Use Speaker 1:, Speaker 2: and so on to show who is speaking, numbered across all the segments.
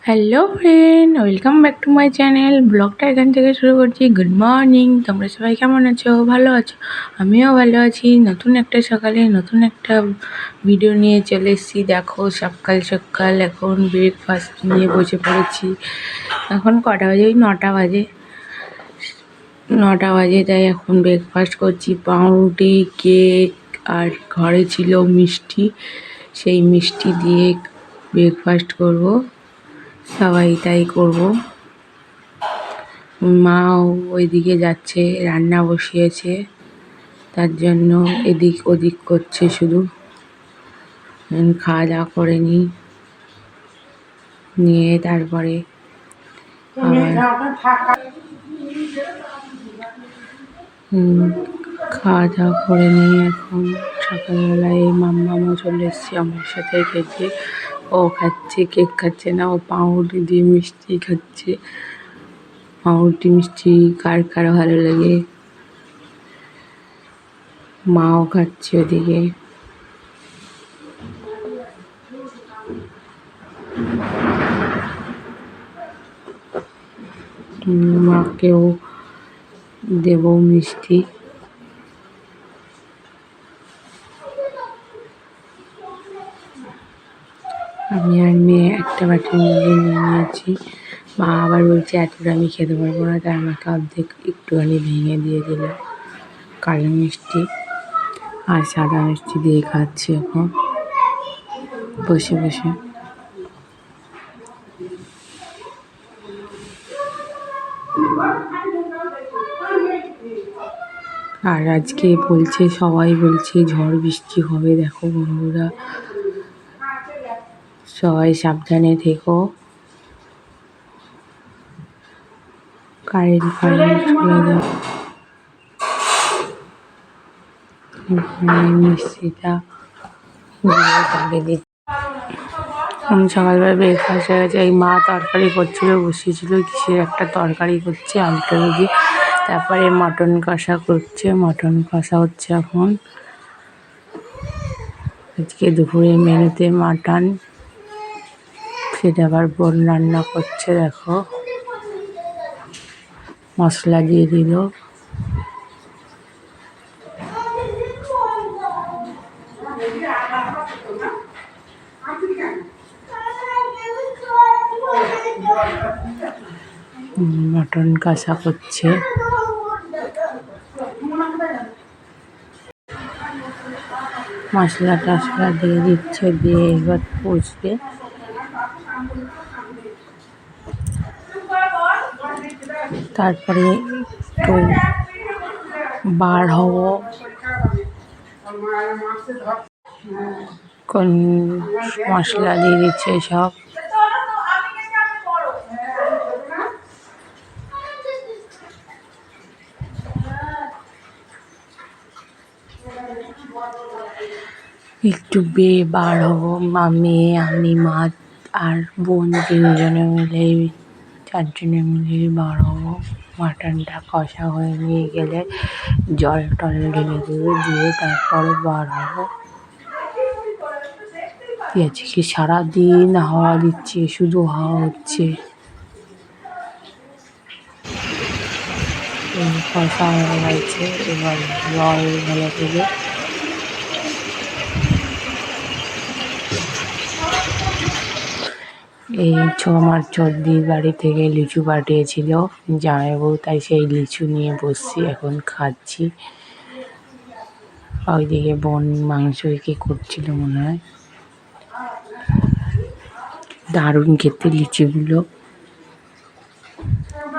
Speaker 1: Hello friend, welcome back to my channel. ব্লগটা এখান থেকে শুরু করছি। গুড মর্নিং, তোমরা সবাই কেমন আছো? ভালো আছো? আমিও ভালো আছি। নতুন একটা সকালে নতুন একটা ভিডিও নিয়ে চলে এসেছি। দেখো, সকাল সকাল এখন ব্রেকফাস্ট নিয়ে বসে পড়েছি। এখন কটা বাজে? ওই 9টা বাজে। 9টা বাজে, তাই এখন ব্রেকফাস্ট করছি। পাউরুটি, কেক আর ঘরে ছিল মিষ্টি, সেই মিষ্টি দিয়ে ব্রেকফাস্ট করব। সবাই তাই করব। মাও ওইদিকে যাচ্ছে, রান্না বসিয়েছে, তার জন্য এদিক ওদিক করছে শুধু। খাওয়া দাওয়া করে নিয়ে তারপরে খাওয়া দাওয়া করে নিয়ে এখন সকালবেলায় মাম্মামও চলে এসছে আমার সাথে খেতে। ও খাচ্ছে, কেক খাচ্ছে না, ও পাউরুটি দিয়ে মিষ্টি খাচ্ছে। পাউরুটি মিষ্টি কার কার ভালো লাগে। মাও খাচ্ছে ওদিকে। মাকেও দেব মিষ্টি। আমি আর মেয়ে একটা বাটির মধ্যে নিয়ে নিয়েছি। মা আবার বলছে এতটা আমি খেতে পারবো না, তাই আমাকে অর্ধেক একটুখানি ভেঙে দিয়ে দিল। কালো মিষ্টি আর সাদা মিষ্টি দিয়ে খাচ্ছি এখন বসে বসে। আর আজকে বলছে, সবাই বলছে ঝড় বৃষ্টি হবে। দেখো বন্ধুরা, সবাই সাবধানে থেকো। কারেন্ট চলে যাও। মিষ্টিটা আমি সকালবেলা ব্রেকফাস্ট হয়ে গেছে। এই মা তরকারি করছিল, বসিয়েছিল কিসের একটা তরকারি করছে আলুটা দিয়ে। তারপরে মটন কষা করছে, মটন কষা হচ্ছে এখন। আজকে দুপুরে মেনুতে মাটন, সেটা আবার বোন রান্না করছে। দেখো, মশলা দিয়ে দিল। মটন কষা করছে। মশলা টশলা দিয়ে দিচ্ছে, দিয়ে এবার কষবে। তারপরে একটু বার হব, কোন মশলা দিয়ে দিচ্ছে সব। একটু বার হবো, মেয়ে, আমি, মা আর বোন তিনজনে মিলে, চারজনে মিলে বার হবো। মাটনটা কষা হয়ে নিয়ে গেলে জল টল ঢেলে দেবে, দিয়ে তারপরে বার হবো। আজকে সারাদিন হাওয়া দিচ্ছে, শুধু হাওয়া হচ্ছে। কষা হয়ে গেছে, এবার জল ঢেলে দেবে। এই আমার চর্দির বাড়ি থেকে লিচু পাঠিয়েছিল জামাইবাবু, তাই সেই লিচু নিয়ে বসছি, এখন খাচ্ছি। ওইদিকে বোন মাংস কি করছিল মনে হয়। দারুণ খেতে লিচিগুলো,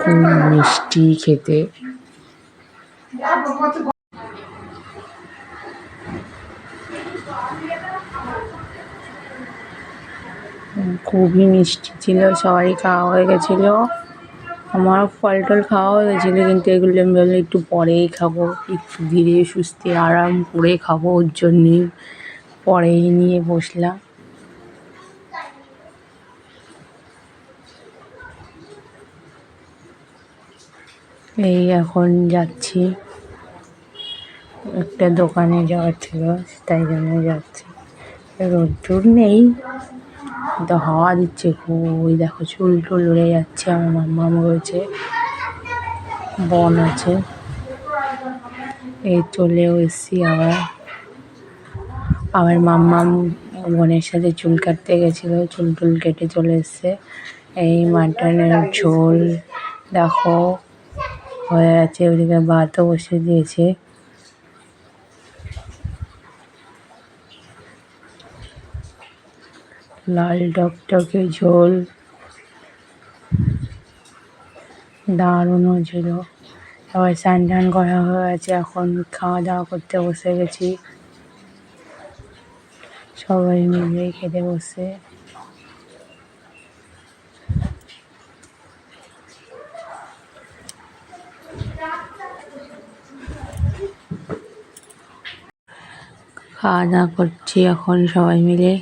Speaker 1: খুব মিষ্টি খেতে। খুবই মিষ্টি ছিল। সবাই খাওয়া হয়ে গেছিলো, আমার ফল টল খাওয়া হয়ে গেছিলো, কিন্তু এগুলো আমি ভাবলাম একটু পরেই খাবো, একটু ধীরে সুস্থে আরাম করে খাবো, ওর জন্যই পরেই নিয়ে বসলাম। এই এখন যাচ্ছি, একটা দোকানে যাওয়ার ছিল, তাই জন্য যাচ্ছি। রোদ্দুর নেই, তো হাওয়া দিচ্ছে খুব। ওই দেখো চুল টুল উড়ে যাচ্ছে। আমার মাম্মাম রয়েছে, বোন আছে। এই চলেও এসছি আবার। মাম্মাম বোনের সাথে চুল কাটতে গেছিলো, চুল টুল কেটে চলে এসছে। এই মাটনের ঝোল দেখো হয়ে আছে, ওদিকে ভাতও বসে দিয়েছে। লাল টকটকে ঝোল, দারুণ ছিল। সবাই স্নান টান করা হয়ে গেছে, এখন খাওয়া দাওয়া করতে বসে গেছি। সবাই মিলে খেতে বসে। খাওয়া দাওয়া করছি এখন সবাই মিলে।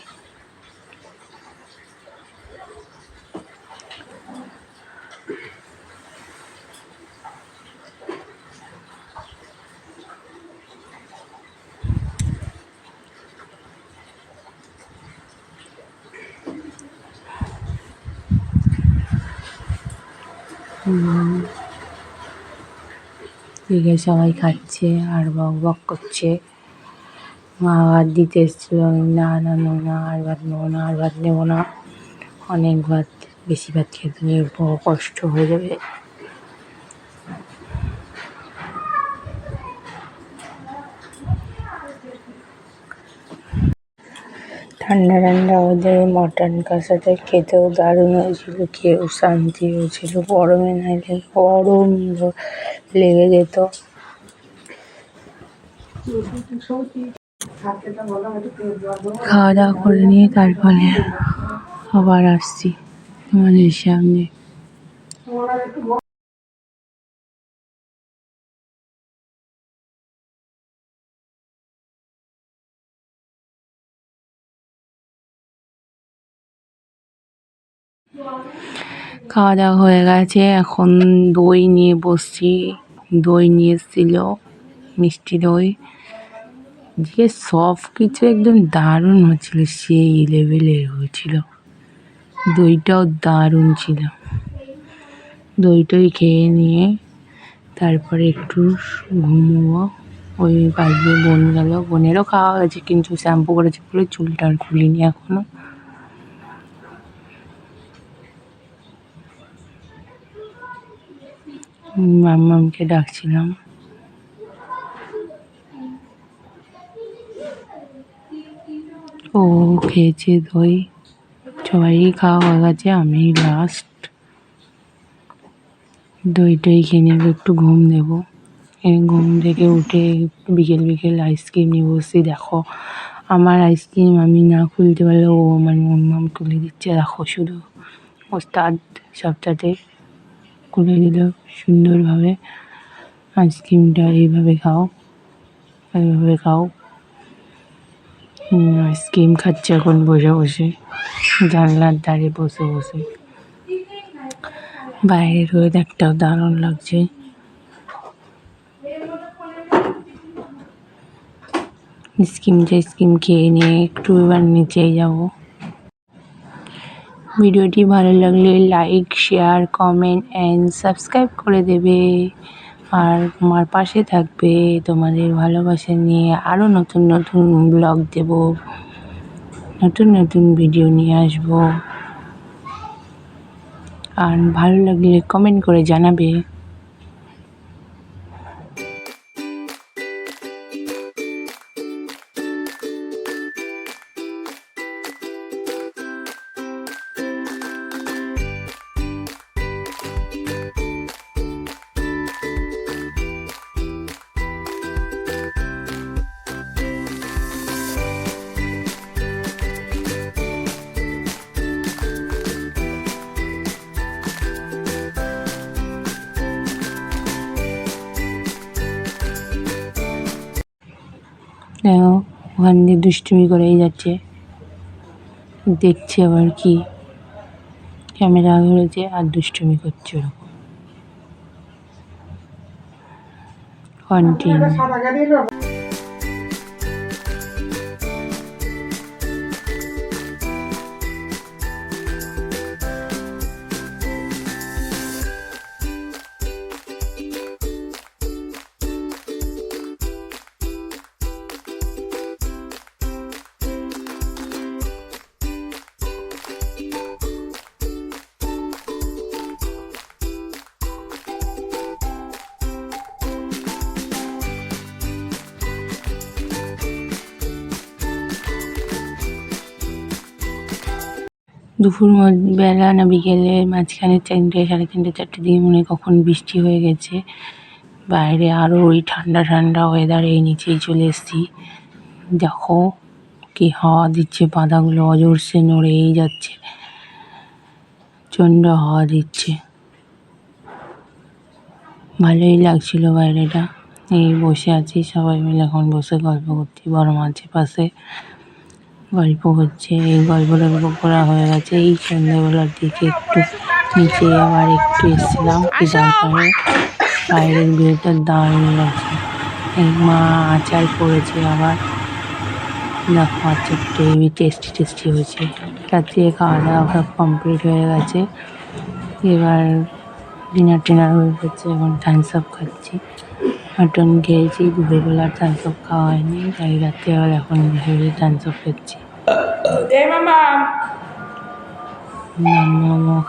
Speaker 1: এদিকে সবাই খাচ্ছে আর বক বক করছে। মা ভাত দিতে এসেছিল, না না নেবো না, আর ভাত নেবো না, আর ভাত নেবো না। অনেক ভাত, বেশি ভাত খেতে নিয়ে বড় কষ্ট হয়ে যাবে। ঠান্ডা ঠান্ডা ওদের মটন কষাটা খেতেও দারুণ হয়েছিল, খেয়েও শান্তি হয়েছিল। গরমে নাইলে গরম লেগে যেত। খাওয়া দাওয়া করে নিয়ে তারপরে আবার আসছি তোমাদের সামনে। খাওয়া দাওয়া হয়ে গেছে, এখন দই নিয়ে বসছি। দই নিয়ে এসেছিল, মিষ্টি দই যে সব কিছু একদম দারুণ হচ্ছিল, সেই লেভেলের হয়েছিল। দইটাও দারুণ ছিল। দইটাই খেয়ে নিয়ে তারপরে একটু ঘুমোবো। ওই বাড়িতে বোন গেল, বোনেরও খাওয়া হয়েছে, কিন্তু শ্যাম্পু করেছে বলে চুলটা আর খুলিনি এখনো। মাম্মামকে ডাকছিলাম। ও খেয়েছে দই, সবাই খাওয়া হয়ে গেছে, আমি লাস্ট। দইটাই খেয়ে নেবো, একটু ঘুম দেবো। ঘুম থেকে উঠে বিকেল বিকেল আইসক্রিম নিয়ে বসছি। দেখো আমার আইসক্রিম আমি না খুলতে পারলে ও আমার মাম্মাম খুলে দিচ্ছে। দেখো শুধু ওস্তাদ সবটাতে খুলে দিল সুন্দরভাবে। আইসক্রিমটা এইভাবে খাও, এইভাবে খাও। আইসক্রিম খাচ্ছে এখন বসে বসে, জানলার ধারে বসে বসে। বাইরের ওয়েদারটাও দারুণ লাগছে। আইসক্রিম খেয়ে নিয়ে একটু এবার নিচে যাব। ভিডিওটি ভালো লাগলে like, share, comment and subscribe করে দেবে। আর আমার পাশে থাকবে। তোমাদের ভালোবাসা নিয়ে আরও নতুন নতুন ব্লগ দেব, নতুন নতুন ভিডিও নিয়ে আসবো। আর ভালো লাগলে কমেন্ট করে জানাবে। দেখো ওখান দিয়ে দুষ্টুমি করেই যাচ্ছে, দেখছে আবার কি ক্যামেরা ধরেছে আর দুষ্টুমি করছে। ওরকম কন্টিনিউ। দুপুর বেলা না বিকেলে মাঝখানে 3টে, 3:30, 4টের দিকে মনে হয় কখন বৃষ্টি হয়ে গেছে। বাইরে আরও ওই ঠান্ডা ঠান্ডা ওয়েদার, এই নিচেই চলে এসেছি। দেখো কি হাওয়া দিচ্ছে, পাতাগুলো অজস্রে নড়েই যাচ্ছে, প্রচণ্ড হাওয়া দিচ্ছে, ভালোই লাগছিল বাইরেটা। এই বসে আছি, সবাই মিলে এখন বসে গল্প করছি, বড় মাঝে পাশে গল্প হচ্ছে। এই গল্পটা করা হয়ে গেছে। এই সন্ধ্যাবেলার দিকে একটু নিচে আবার একটু এসেছিলাম কি দরকারে। বাইরের ভিউটা দারুণ লাগছে। এই মা আচার করেছে আবার, দেখো আচারটা হেবি টেস্টি টেস্টি হয়েছে। রাত্রে খাওয়া দাওয়া সব কমপ্লিট হয়ে গেছে, এবার ডিনার টিনার হয়ে গেছে। এখন থামস আপ খাচ্ছি, মাটন খেয়েছি, দুপুরবেলা থামস আপ খাওয়া হয়নি, তাই রাত্রেবেলা এখন ভেবে থামস আপ খাচ্ছি। মামা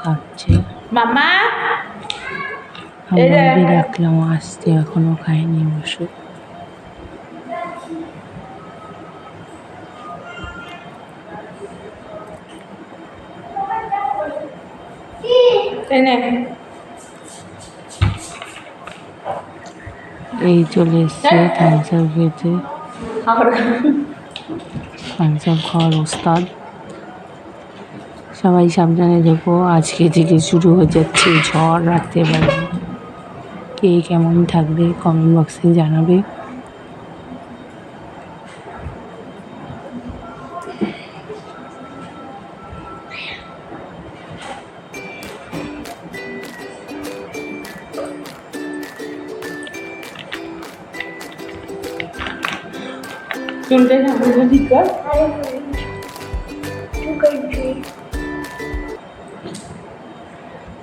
Speaker 1: খাচ্ছে, আমাকে ডাকলাম আসতে, এখনো খাইনি বসে। এই চলে এসছে থামস আপ খেতে, থামস আপ খাওয়ার ওস্তাদ। সবাই সাবধানে দেখো, আজকে থেকে শুরু হয়ে যাচ্ছে ঝড় রাত্রেবেলা। কে কেমন থাকবে কমেন্ট বক্সে জানাবে।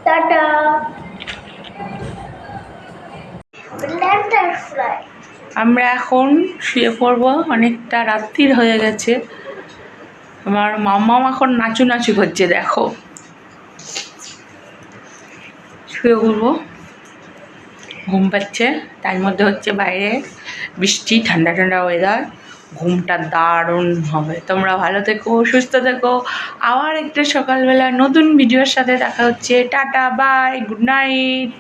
Speaker 2: টাটা।
Speaker 1: আমরা এখন শুয়ে পড়বো, অনেকটা রাত্রির হয়ে গেছে। আমার মাম্মা এখন নাচু করছে, দেখো। শুয়ে পড়বো, ঘুম পাচ্ছে, তার মধ্যে হচ্ছে বাইরে বৃষ্টি, ঠান্ডা ঠান্ডা ওয়েদার, ঘুমটা দারুণ হবে। তোমরা ভালো থেকো, সুস্থ থেকো। আবার একটা সকালবেলা নতুন ভিডিওর সাথে দেখা হচ্ছে। Tata, bye, good night.